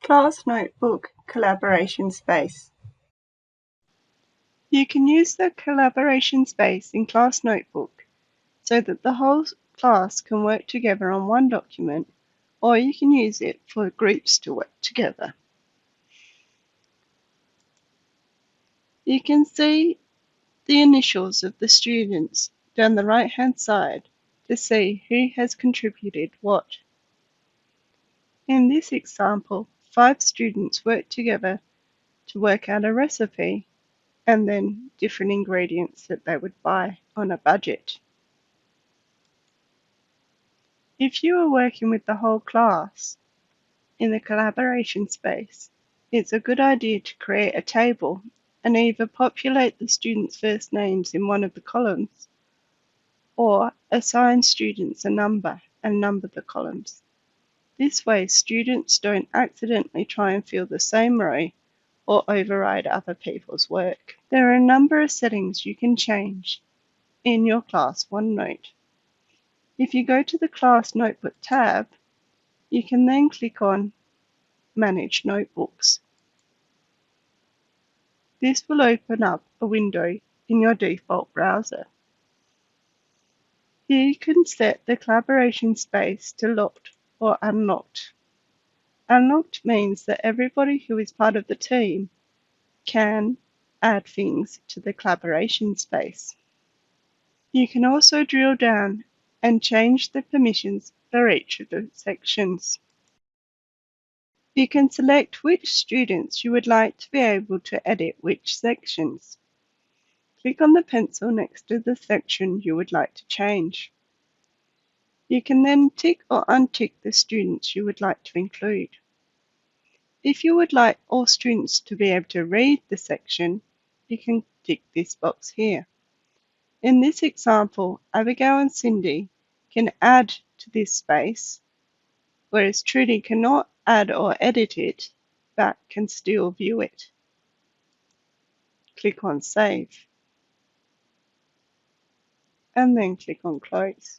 Class Notebook Collaboration Space. You can use the collaboration space in Class Notebook so that the whole class can work together on one document, or you can use it for groups to work together. You can see the initials of the students down the right-hand side to see who has contributed what. In this example, 5 students worked together to work out a recipe and then different ingredients that they would buy on a budget. If you are working with the whole class in the collaboration space, it's a good idea to create a table and either populate the students' first names in one of the columns or assign students a number and number the columns. This way, students don't accidentally try and fill the same row or override other people's work. There are a number of settings you can change in your class OneNote. If you go to the Class Notebook tab, you can then click on Manage Notebooks. This will open up a window in your default browser. Here you can set the collaboration space to locked or unlocked. Unlocked means that everybody who is part of the team can add things to the collaboration space. You can also drill down and change the permissions for each of the sections. You can select which students you would like to be able to edit which sections. Click on the pencil next to the section you would like to change. You can then tick or untick the students you would like to include. If you would like all students to be able to read the section, you can tick this box here. In this example, Abigail and Cindy can add to this space, whereas Trudy cannot add or edit it, but can still view it. Click on Save, and then click on Close.